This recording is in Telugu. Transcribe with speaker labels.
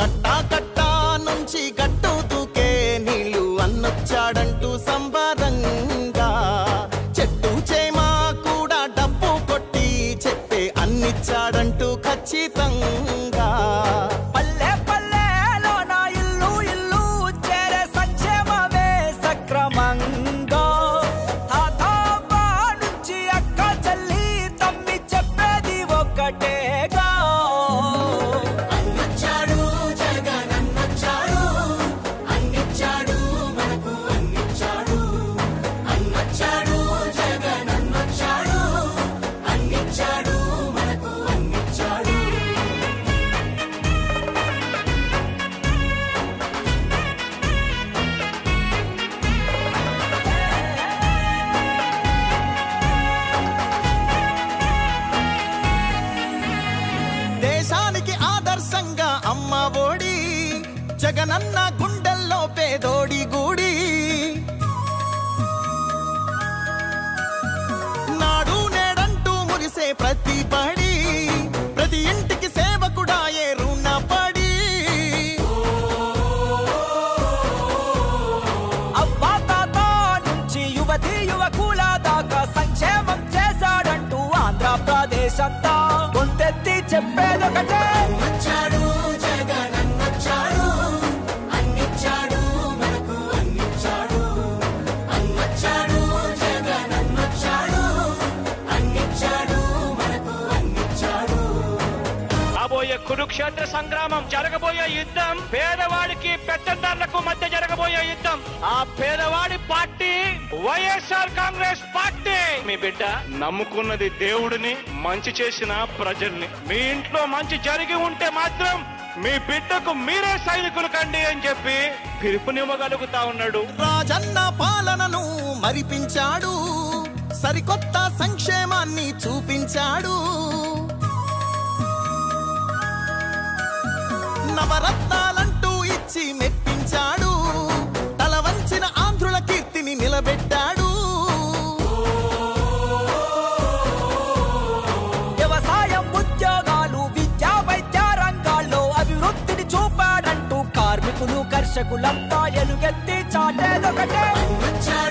Speaker 1: కట్టా కట్టా నుంచి గట్టు దూకే నీళ్లు అన్నొచ్చాడంటూ సంబరంగా చెట్టు చేమా కూడా డబ్బు కొట్టి చెప్పే అన్నిచ్చాడంటూ ఖచ్చితంగా
Speaker 2: పల్లె పల్లెలో నా ఇల్లు ఇల్లు చేరే సంక్షేమమే సక్రమంగా తాతవ్వ నుంచి అక్క చెల్లి తమ్మి చెప్పేది ఒక్కటేగా
Speaker 1: అన్నొచ్చాడు జగన్ అన్నొచ్చాడు అన్నిచ్చాడు మనకు అన్నిచ్చాడు అన్నొచ్చాడు జగన్ అన్నొచ్చాడు అన్నిచ్చాడు మనకు అన్నిచ్చాడు దేశానికి ఆదర్శంగా అమ్మ ఒడి జగనన్న గుండెల్లో పేదోడి గుడి నాడు నేడంటూ మురిసే ప్రతి పడి ప్రతి ఇంటికి సేవకుడాయే రుణపడి
Speaker 2: అవ్వ తాత నుంచి యువతి యువకుల దాకా సంక్షేమం చేశాడంటూ ఆంధ్రప్రదేశ్ అంతా గొంతెత్తి చెప్పేదొకటే
Speaker 1: అన్నొచ్చాడు జగన్ అన్నొచ్చాడు అన్నిచ్చాడు మనకు అన్నిచ్చాడు అన్నొచ్చాడు జగన్ అన్నొచ్చాడు అన్నిచ్చాడు మనకు అన్నిచ్చాడు
Speaker 3: రాబోయే కురుక్షేత్ర సంగ్రామం జరగబోయే యుద్ధం పేదవాడికి పెత్తందారులకు మధ్య జరగబోయే యుద్ధం ఆ పేదవాడి పార్టీ వైఎస్ఆర్ కాంగ్రెస్ పార్టీ మీ బిడ్డ నమ్ముకున్నది దేవుడిని మంచి చేసిన ప్రజల్ని మీ ఇంట్లో మంచి జరిగి ఉంటే మాత్రం మీ బిడ్డకు మీరే సైనికులు కండి అని చెప్పి పిలుపునివ్వగలుగుతా ఉన్నాడు
Speaker 1: రాజన్న పాలనను మరిపించాడు సరికొత్త సంక్షేమాన్ని చూపించాడు నవరత్నాలంటూ ఇచ్చి మెప్పించాడు తల వంచిన ఆంధ్రుల కీర్తిని నిలబెట్టాడు
Speaker 2: వ్యవసాయం ఉద్యోగాలు విద్యా వైద్య రంగాల్లో అభివృద్ధిని చూపాడంటూ కార్మికులు కర్షకులంతా ఎలుగెత్తి చాటేదొకటే
Speaker 1: అన్నొచ్చాడు